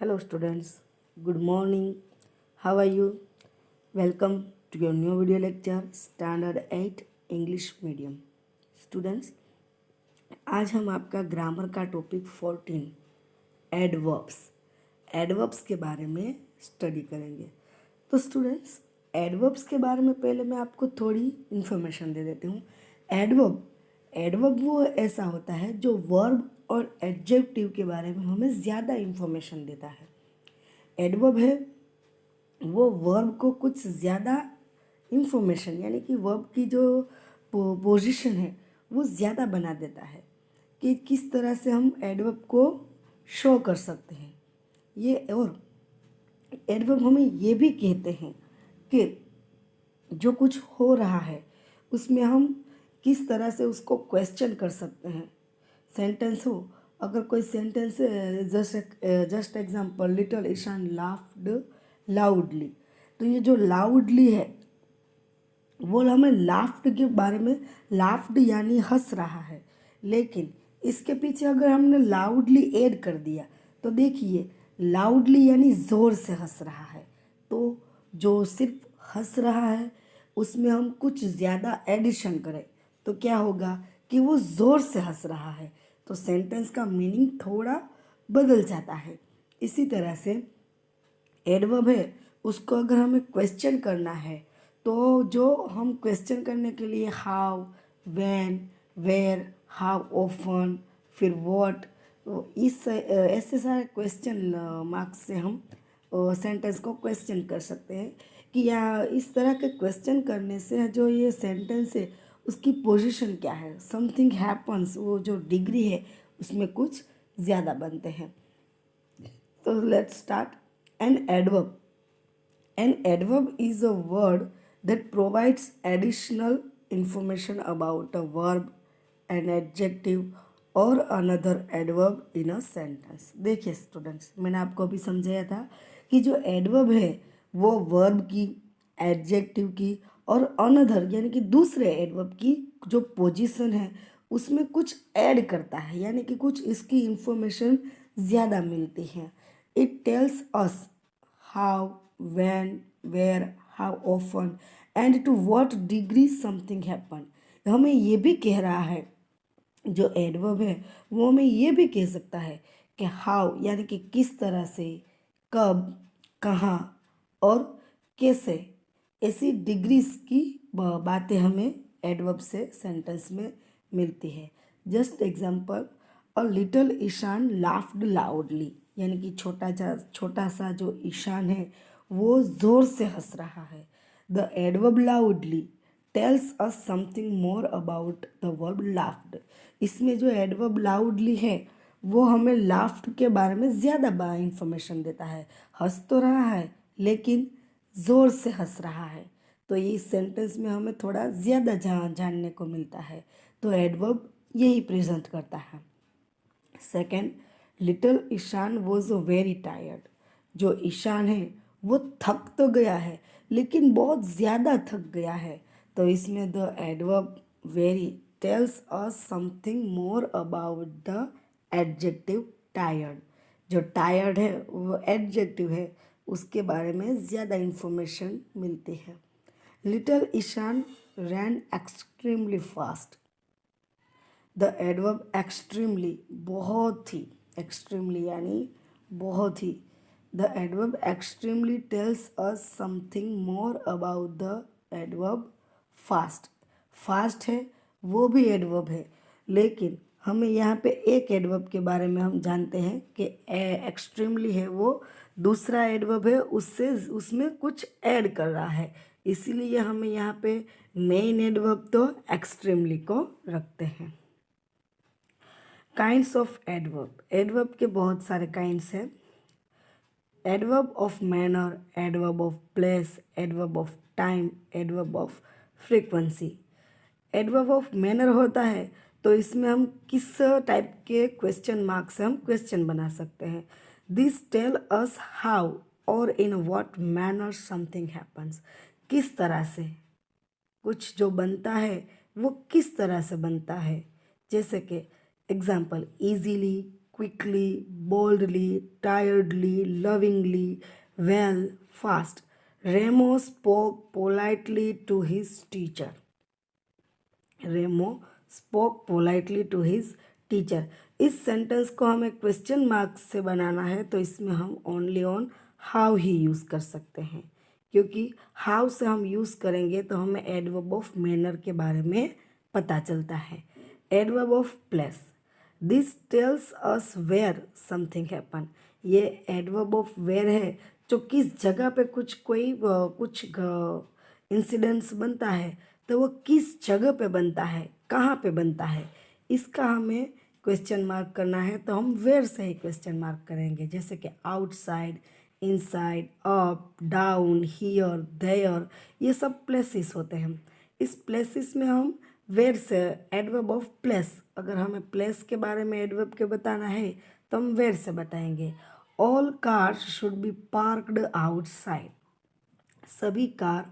Hello students, good morning. How are you? Welcome to your new video lecture Standard 8 English Medium. Students, आज हम आपका grammar का topic 14 adverbs के बारे में स्टडी करेंगे। तो स्टूडेंट्स, एडवर्ब्स के बारे में पहले मैं आपको थोड़ी इन्फॉर्मेशन दे देती हूँ। एडवर्ब वो ऐसा होता है जो वर्ब और एडजेक्टिव के बारे में हमें ज़्यादा इन्फॉर्मेशन देता है। एडवर्ब है वो वर्ब को कुछ ज़्यादा इन्फॉर्मेशन यानी कि वर्ब की जो पोजीशन है वो ज़्यादा बना देता है कि किस तरह से हम एडवर्ब को शो कर सकते हैं। ये और एडवर्ब हमें ये भी कहते हैं कि जो कुछ हो रहा है उसमें हम किस तरह से उसको क्वेश्चन कर सकते हैं। सेंटेंस हो, अगर कोई sentence just example, little Ishan laughed loudly, तो ये जो लाउडली है वो हमें लाफ्ड के बारे में, लाफ्ड यानी हंस रहा है, लेकिन इसके पीछे अगर हमने लाउडली ऐड कर दिया तो देखिए लाउडली यानी ज़ोर से हंस रहा है, तो जो सिर्फ हंस रहा है उसमें हम कुछ ज़्यादा एडिशन करें तो क्या होगा कि वो ज़ोर से हंस रहा है, तो सेंटेंस का मीनिंग थोड़ा बदल जाता है। इसी तरह से एडवर्ब है उसको अगर हमें क्वेश्चन करना है तो जो हम क्वेश्चन करने के लिए how, when, where, how often, फिर व्हाट, इस ऐसे सारे क्वेश्चन मार्क्स से हम सेंटेंस को क्वेश्चन कर सकते हैं कि या इस तरह के क्वेश्चन करने से जो ये सेंटेंस है उसकी पोजीशन क्या है, समथिंग हैपन्स, वो जो डिग्री है उसमें कुछ ज़्यादा बनते हैं। तो let's start. An adverb is a word that provides additional information about a verb, an adjective और another adverb in a sentence। देखिए स्टूडेंट्स, मैंने आपको अभी समझाया था कि जो एडवर्ब है वो वर्ब की, एडजेक्टिव की और अनदर यानी कि दूसरे एडवर्ब की जो पोजीशन है उसमें कुछ ऐड करता है, यानी कि कुछ इसकी इंफॉर्मेशन ज़्यादा मिलती है। It tells us how, when, where, how often and to what degree something happened। हमें ये भी कह रहा है, जो एडवर्ब है वो हमें ये भी कह सकता है कि हाउ यानी कि किस तरह से, कब, कहाँ और कैसे, ऐसी डिग्रीज की बातें हमें एडवर्ब से सेंटेंस में मिलती है। Just example, a little Ishan laughed loudly, यानी कि छोटा सा जो ईशान है वो ज़ोर से हंस रहा है। The adverb loudly tales us something more about the verb laughed. इसमें जो एडवर्ब लाउडली है वो हमें लाफ्ड के बारे में ज़्यादा इंफॉर्मेशन देता है। हंस तो रहा है लेकिन ज़ोर से हंस रहा है, तो ये सेंटेंस में हमें थोड़ा ज़्यादा जानने को मिलता है। तो एडवर्ब यही प्रेजेंट करता है। Second, little Ishan was very tired. जो ईशान है वो थक तो गया है लेकिन बहुत ज़्यादा थक गया है, तो इसमें the adverb very tales us something more about the adjective tired. जो टायर्ड है वो एडजेक्टिव है, उसके बारे में ज़्यादा इंफॉर्मेशन मिलती है। Little Ishan ran extremely fast. The adverb extremely बहुत ही, एक्सट्रीमली यानी बहुत ही, the adverb extremely tells us something more about the adverb fast. Fast है वो भी एडवर्ब है, लेकिन हमें यहाँ पे एक एडवर्ब के बारे में हम जानते हैं कि एक्सट्रीमली है वो दूसरा एडवर्ब है, उससे उसमें कुछ ऐड कर रहा है, इसीलिए हमें यहाँ पे मेन एडवर्ब तो एक्सट्रीमली को रखते हैं। काइंड्स ऑफ एडवर्ब, एडवर्ब के बहुत सारे काइंड्स हैं। Adverb of manner, adverb of place, adverb of time, adverb of frequency. Adverb of manner होता है तो इसमें हम किस टाइप के क्वेश्चन मार्क से हम क्वेश्चन बना सकते हैं। दिस टेल अस हाउ और in what manner something happens. किस तरह से कुछ जो बनता है वो किस तरह से बनता है, जैसे कि example, easily, quickly, boldly, tiredly, lovingly, well, fast. Remo spoke politely to his teacher. Remo spoke politely to his teacher. इस सेंटेंस को हमें क्वेश्चन मार्क्स से बनाना है तो इसमें हम only on how he use कर सकते हैं, क्योंकि हाउ से हम यूज़ करेंगे तो हमें एडवर्ब ऑफ मैनर के बारे में पता चलता है। Adverb of place, this tells us where something happen. ये एडवर्ब ऑफ वेयर है जो किस जगह पे कुछ इंसिडेंट्स बनता है, तो वो किस जगह पे बनता है, कहाँ पे बनता है, इसका हमें क्वेश्चन मार्क करना है तो हम वेयर से ही क्वेश्चन मार्क करेंगे। जैसे कि outside, inside, up, down, here, there, ये सब प्लेसेस होते हैं। इस प्लेसेस में हम वेयर से एडवर्ब ऑफ प्लेस, अगर हमें प्लेस के बारे में एडवर्ब के बताना है तो हम वेयर से बताएंगे। All cars should be parked outside, सभी कार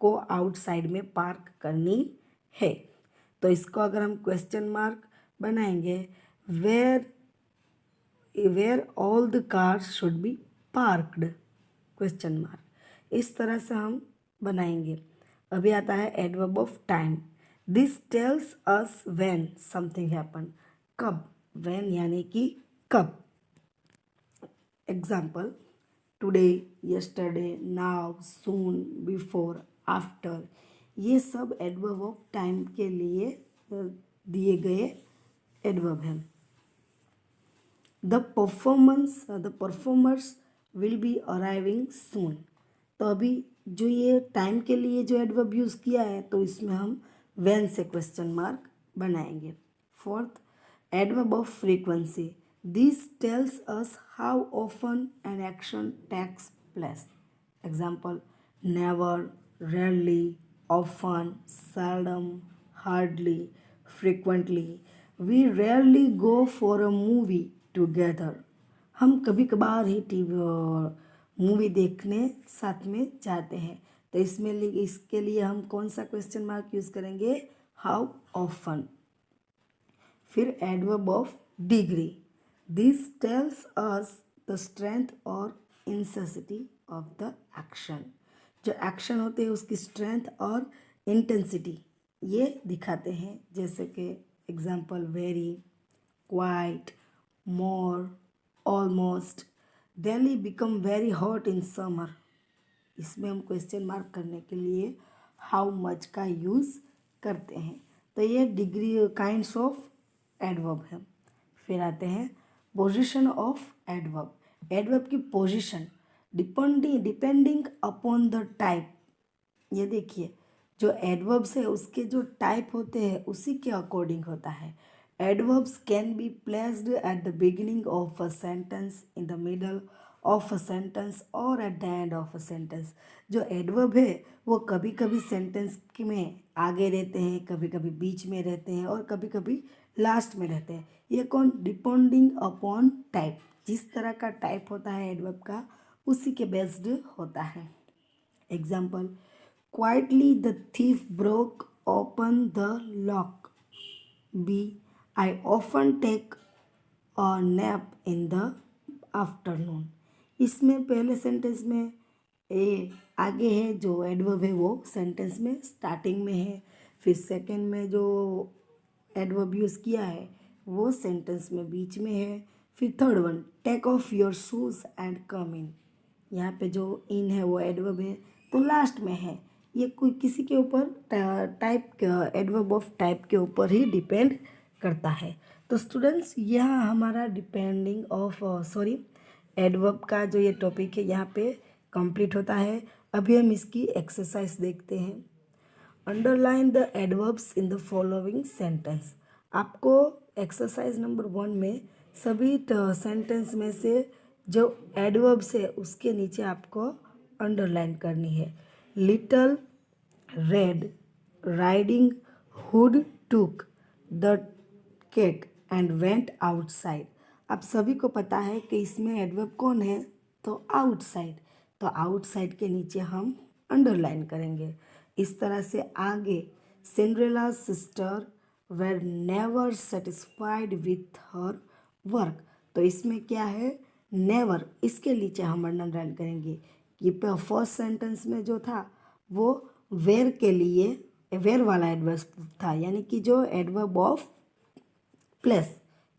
को आउटसाइड में पार्क करनी है। तो इसको अगर हम क्वेश्चन मार्क बनाएंगे, where where all the cars should be parked, question mark, इस तरह से हम बनाएंगे। अभी आता है adverb of time, this tells us when something happen, कब, व्हेन यानी कि कब। Example, today, yesterday, now, soon, before, after, ये सब एडवर्ब ऑफ टाइम के लिए दिए गए एडवर्ब हैं। The performers will be arriving soon, तो अभी जो ये टाइम के लिए जो एडवर्ब यूज़ किया है तो इसमें हम व्हेन से क्वेश्चन मार्क बनाएंगे। Fourth, adverb of frequency, this tells us how often an action takes place. Example, never, rarely, often, seldom, hardly, frequently. We rarely go for a movie together. हम कभी कभार ही मूवी देखने साथ में जाते हैं। तो इसके लिए हम कौन सा क्वेश्चन मार्क यूज़ करेंगे, हाउ ऑफन। फिर adverb of degree, this tells us the strength और इंटेंसिटी ऑफ द एक्शन, जो एक्शन होते हैं उसकी स्ट्रेंथ और इंटेंसिटी ये दिखाते हैं। जैसे कि example, very, quite, more, almost, Delhi become very hot in summer, इसमें हम क्वेश्चन मार्क करने के लिए हाउ मच का यूज़ करते हैं। तो ये डिग्री काइंड्स ऑफ एडवर्ब है। फिर आते हैं पोजीशन ऑफ एडवर्ब, एडवर्ब की position depending upon the type. ये देखिए, जो एडवर्ब्स है उसके जो टाइप होते हैं उसी के अकॉर्डिंग होता है। Adverbs can be placed at the beginning of a sentence, in the middle of a sentence और at the end of a sentence. जो एडवर्ब है वो कभी कभी सेंटेंस में आगे रहते हैं, कभी कभी बीच में रहते हैं और कभी कभी लास्ट में रहते हैं। ये कौन, डिपेंडिंग अपॉन टाइप, जिस तरह का टाइप होता है एडवर्ब का उसी के बेस्ड होता है। Example, quietly the thief broke open the lock. B, I often take a nap in the afternoon. इसमें पहले सेंटेंस में ए आगे है, जो एडवर्ब है वो सेंटेंस में स्टार्टिंग में है। फिर सेकंड में जो एडवर्ब यूज़ किया है वो सेंटेंस में बीच में है। फिर third one, take off your shoes and come in, यहाँ पे जो इन है वो एडवर्ब है तो लास्ट में है। ये कोई किसी के ऊपर टाइप एडवर्ब ऑफ टाइप के ऊपर ही डिपेंड करता है। तो स्टूडेंट्स, यह हमारा एडवर्ब का जो ये टॉपिक है यहाँ पे कंप्लीट होता है। अभी हम इसकी एक्सरसाइज देखते हैं। Underline the adverbs in the following sentence. आपको एक्सरसाइज नंबर 1 में सभी सेंटेंस में से जो एडवर्ब्स है उसके नीचे आपको अंडरलाइन करनी है। Little red riding hood took the cake and went outside. आप सभी को पता है कि इसमें एडवर्ब कौन है, तो आउटसाइड। तो आउटसाइड के नीचे हम अंडरलाइन करेंगे। इस तरह से आगे, Cinderella sister were never satisfied with her work. तो इसमें क्या है, नेवर, इसके नीचे हम अंडरलाइन करेंगे कि फर्स्ट सेंटेंस में जो था वो वेयर के लिए वेयर वाला एडवर्ब था, यानी कि जो एडवर्ब ऑफ प्लेस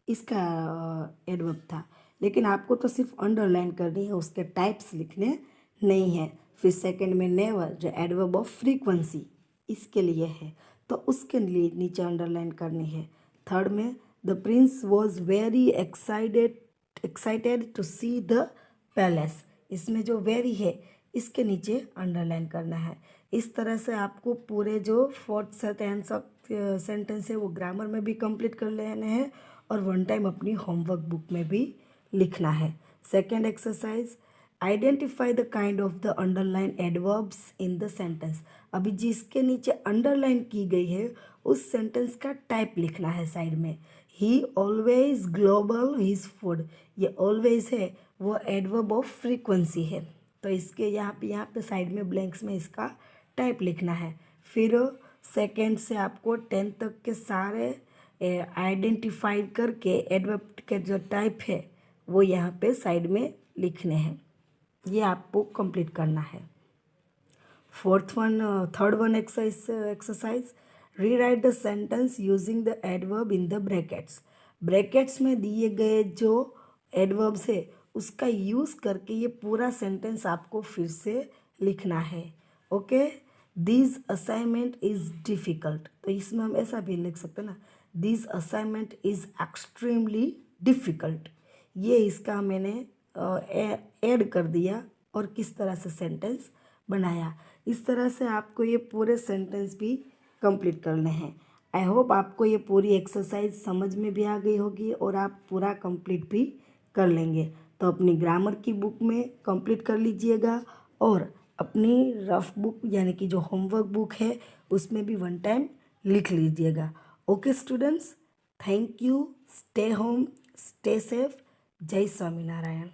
इसका एडवर्ब था। लेकिन आपको तो सिर्फ अंडरलाइन करनी है, उसके टाइप्स लिखने नहीं है। फिर सेकंड में नेवर जो एडवर्ब ऑफ फ्रीक्वेंसी इसके लिए है, तो उसके लिए नीचे अंडरलाइन करनी है। थर्ड में the prince was very excited to see the palace, इसमें जो वेरी है इसके नीचे अंडरलाइन करना है। इस तरह से आपको पूरे जो फोर्थ सेंटेंस है वो ग्रामर में भी कंप्लीट कर लेने हैं और वन टाइम अपनी होमवर्क बुक में भी लिखना है। Second exercise, identify the kind of the underline adverbs in the sentence. अभी जिसके नीचे अंडरलाइन की गई है उस सेंटेंस का टाइप लिखना है साइड में। ही ऑलवेज ग्लोबल हिज फूड, ये ऑलवेज है वो एडवर्ब ऑफ फ्रीक्वेंसी है, तो इसके यहाँ पे साइड में ब्लैंक्स में इसका टाइप लिखना है। फिर सेकेंड से आपको 10 तक के सारे आइडेंटिफाई करके एडवर्ब के जो टाइप है वो यहाँ पे साइड में लिखने हैं। ये आपको कंप्लीट करना है। Third one exercise, rewrite the sentence using the adverb in the brackets. Brackets में दिए गए जो एडवर्ब्स है उसका यूज़ करके ये पूरा सेंटेंस आपको फिर से लिखना है। Okay, this assignment is difficult, तो इसमें हम ऐसा भी लिख सकते हैं ना, this assignment is extremely difficult. ये इसका मैंने ऐड कर दिया और किस तरह से सेंटेंस बनाया। इस तरह से आपको ये पूरे सेंटेंस भी कंप्लीट करने हैं। आई होप आपको ये पूरी एक्सरसाइज समझ में भी आ गई होगी और आप पूरा कंप्लीट भी कर लेंगे। तो अपनी ग्रामर की बुक में कंप्लीट कर लीजिएगा और अपनी रफ बुक यानी कि जो होमवर्क बुक है उसमें भी वन टाइम लिख लीजिएगा। Okay students, thank you, stay home, stay safe, जय स्वामीनारायण।